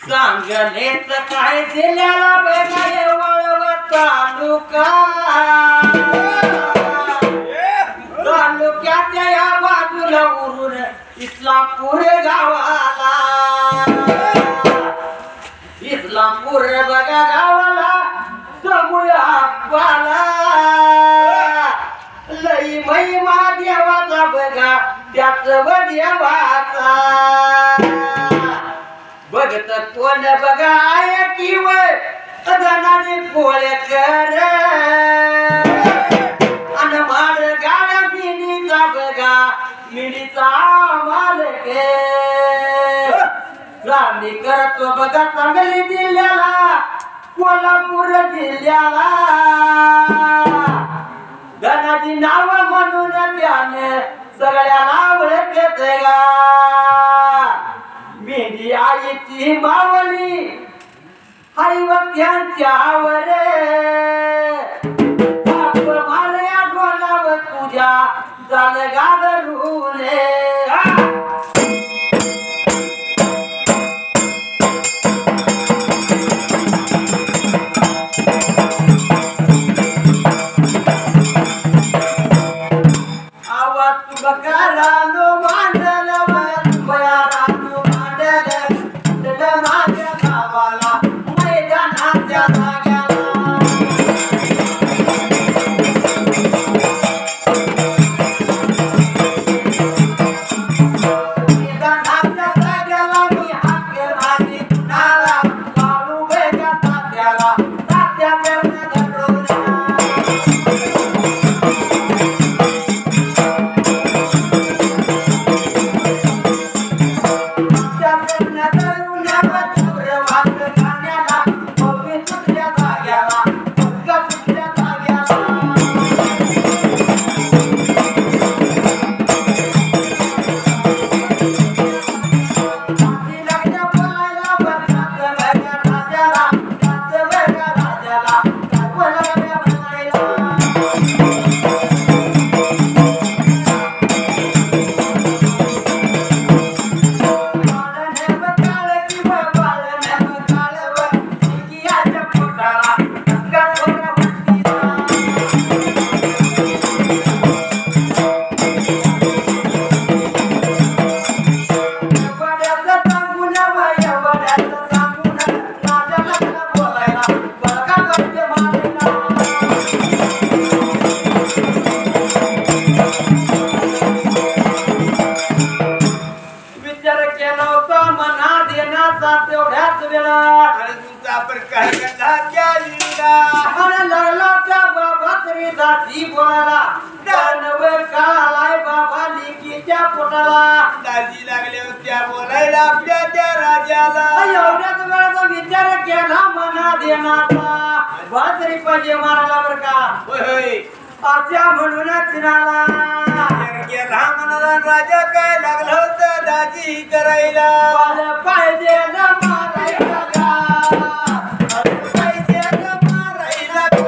सांगलेच काय दिल्याला बेगाय वळव तालुका तालुक्याच्या या बाजूला उरून इस्लामपूर गावाला इस्लामपूर बघा गावाला समूया बाला लई महिमा देवाचा बघा त्याच देवाचा बघत कोण बघा आहे किव जनाने पोळे कर अन मार गाड्या मिनीचा बघा मिनीचा मालक राणी करतो बघा चांगली जिल्ह्याला कोल्हापूर जिल्ह्याला धनाची नाव म्हणून त्याने सगळ्याला ओळखत गा मेंढी आईची मावली हैवत्यांच्यावर बाप मारया डोलावर तुझ्या झालं गाधरून आवाज बकारानो मांडल बयारानो मांडल तुझ्या माझ्या गावाला मैदानाच्या जाग्याला मैदानाच्या जाग्याला मी हाक मारली कुणाला लाडू बेगा तात्याला तात्या करण्या धडवल्या दाजी लागले होत्या बोलायला आपल्या त्या राजाला एवढ्याच वेळाचा विचार केला मना देण्याचा बाजरी पाहिजे मारायला बर का होय आच्या म्हणूनच नाला गेला म्हणाला राजा काय लागलं होतं दाजी करायला पाहिजे ना मारायला पाहिजे ना मारायला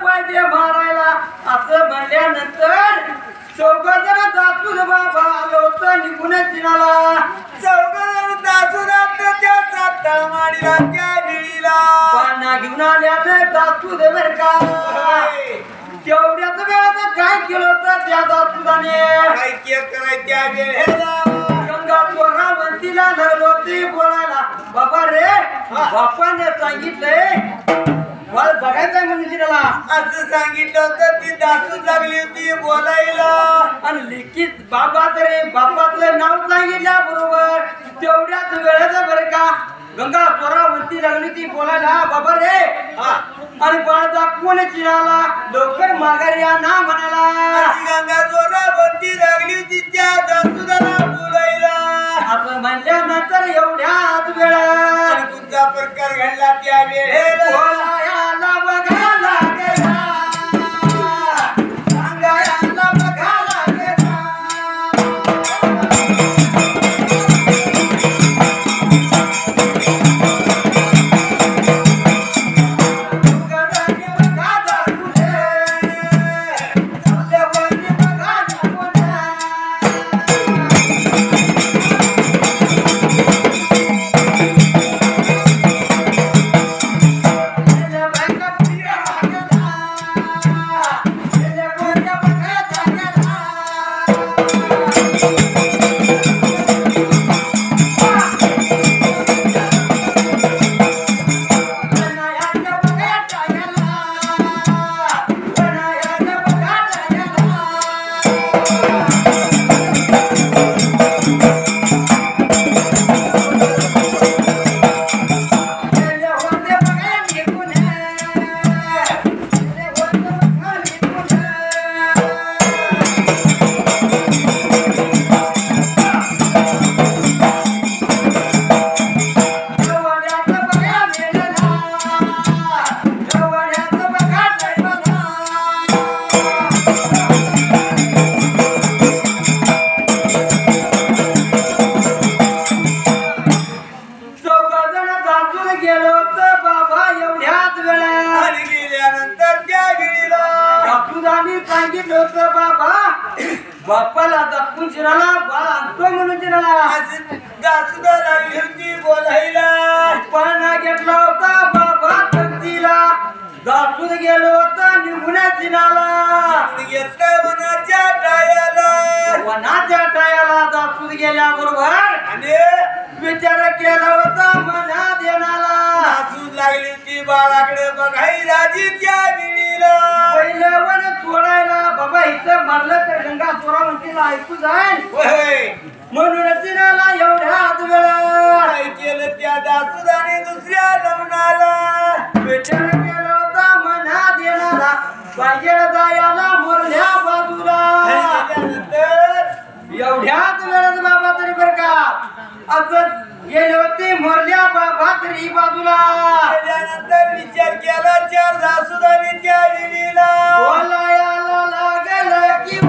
पाहिजे मारायला असं म्हणल्यानंतर चौघ जण चिनाला चौघजण दासूदात त्या सात तळमाडीला त्या विळीला पाना घेऊन आल्याने दातू दे बर का तेवढ्याच वेळात काय केलं होतं त्या दातुदाने काय कराय त्या वेळेला गंगा पोरावंतीला धरलो ती बोलायला बाबा रे बापाने सांगितलंय मला बघायचंय म्हणजे तिला असं सांगितलं होतं ती दासू लागली होती बोलायला आणि लिखित बाबा तरी बापातलं नाव सांगितल्या बरोबर तेवढ्याच वेळेचं बरं का गंगा पोरावंती लागली ती बोलायला बाबा रे आणि बाळ दाखवून चिराला लवकर माघारी या ना म्हणाला गंगा जोरावरती लागली होती त्या दासूदाला बोलायला असं म्हणल्यानंतर एवढ्याच वेळ तुमचा प्रकार घडला त्या वेळेला बोलायला बघायला गेला सांगायला बघायला गेला बापाला दाखवून चिराला बाळ आणतो म्हणून चिराला दासूदा लागली होती बोलायला पाना घेतला होता बाबा भक्तीला दाखवून गेलो होता निघून चिराला घेतलं वनाच्या टायाला वनाच्या टायाला दाखवून गेल्याबरोबर आणि विचार केला होता मनात येणारा दासू लागली होती बाळाकडे बघाई राजी त्या विळीला पहिलं वन सोडायला बाबा इथं मारलं तर गंगा सोरावंतीला ऐकू जाईल होय म्हणून तिनाला एवढ्याच वेळा काय केलं त्या दासूदाने दुसऱ्या लग्नाला विचार केला होता मनात येणारा पाहिजे जायला मोरल्या बाजूला त्याच्यानंतर एवढ्याच वेळात बाबा तरी बर का असं गेले होते मोरल्या बाबा तरी बाजूला त्याच्यानंतर विचार केला त्या दासूदाने त्या विळीला बोलायला लागलं की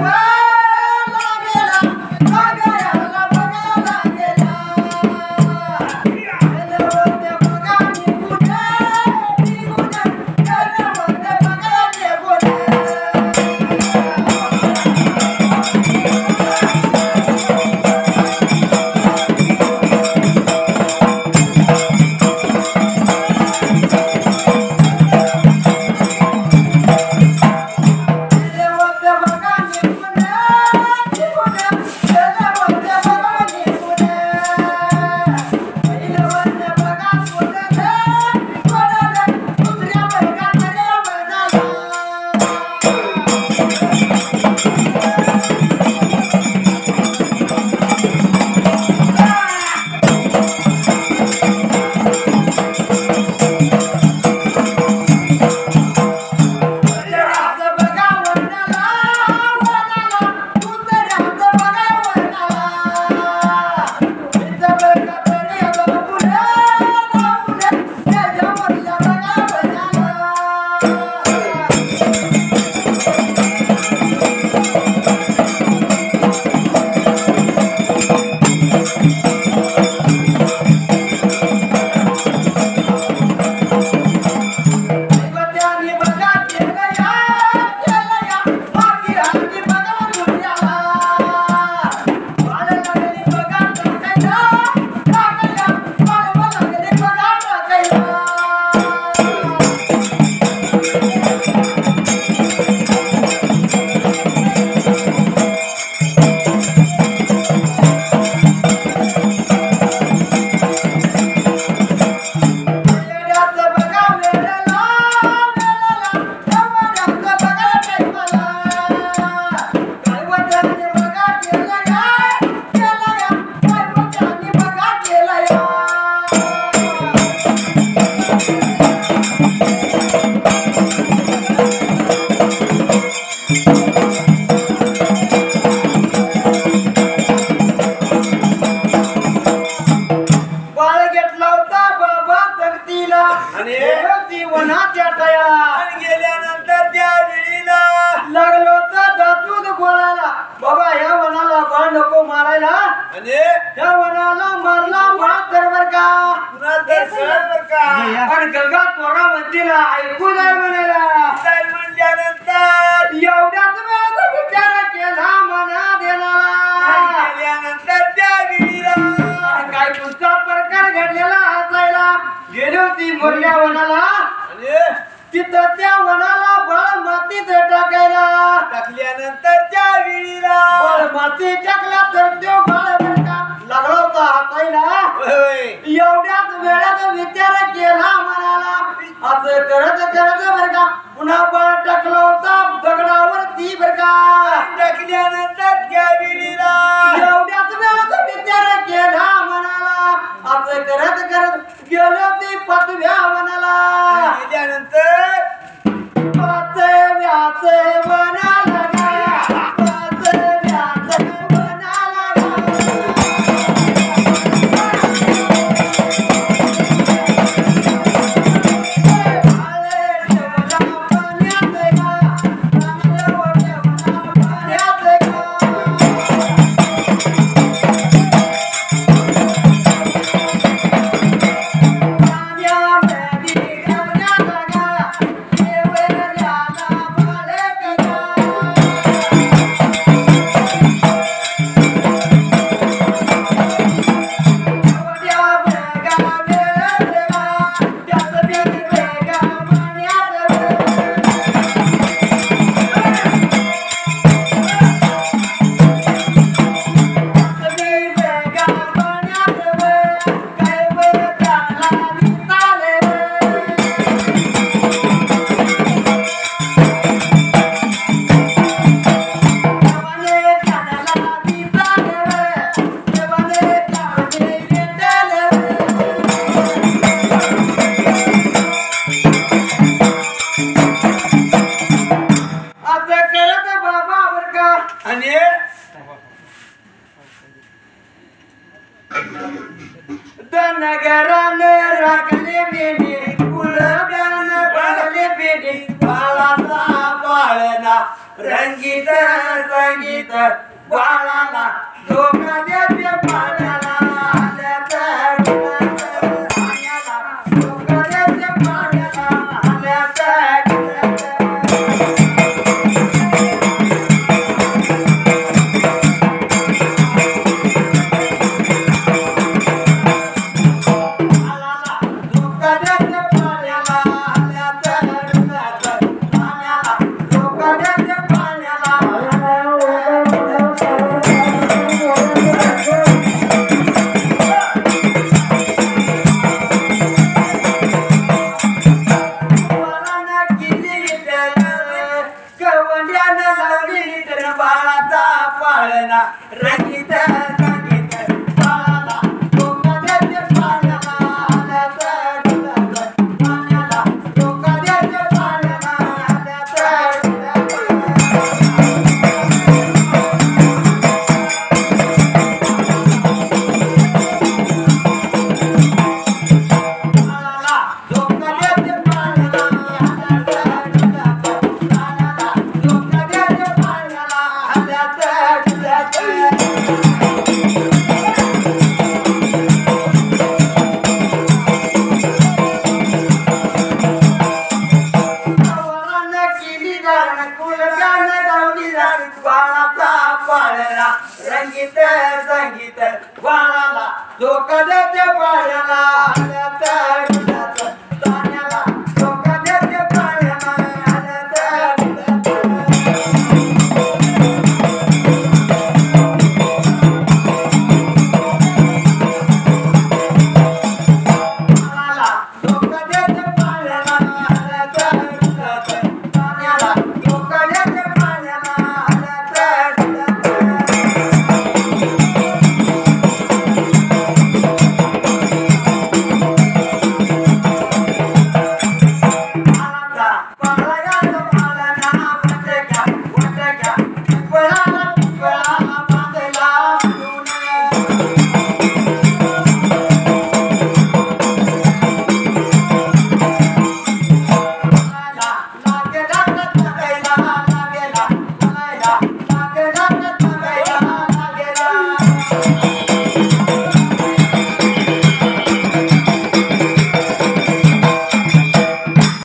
आणि त्या वनाला मारला म्हातार बर का कुणाला तर कळलं बरं का आणि गंगा चोरावंतीला ऐकू जाय म्हणाला जाईल म्हणल्यानंतर एवढ्याच वेळाचा विचार केला मना देणारा गेल्यानंतर त्या विहिरीला काय पुढचा प्रकार घडलेला असायला गेली होती मोरल्या वनाला आणि तिथं त्या वनाला बळ मातीत टाकायला टाकल्यानंतर त्या विहिरीला बळ माती टाकला तर तो बळ बर का लागला होता हातायला होय एवढ्याच वेळात विचार केला म्हणाला असं करत करत बर का पुन्हा बळ टाकला होता दगडावरती बर का टाकल्यानंतर त्या विहिरीला एवढ्याच वेळात विचार केला म्हणाला असं करत करत गेलो ती पाचव्या वनाला गेल्यानंतर पाचव्याच वनाला गा, पाचव्याच वनाला गा. आणि धनगरान राखले बेडी कुलब्यान बाळले बेडी बाळाचा बाळना रंगीत संगीत बाळाला धोका देते पाण्याला आल्याचा पाण्याला धोका देते पाण्याला आल्याचा रंगीत संगीत बाळाला धोका देते पाण्याला आल्याचा पाण्याला धोका देते पाण्याला आल्याचा धोका देते पाण्याला आल्याचा पाण्याला धोका देते पाण्याला आल्याचा रंगीत संगीत बाळाला धोका देते पाण्याला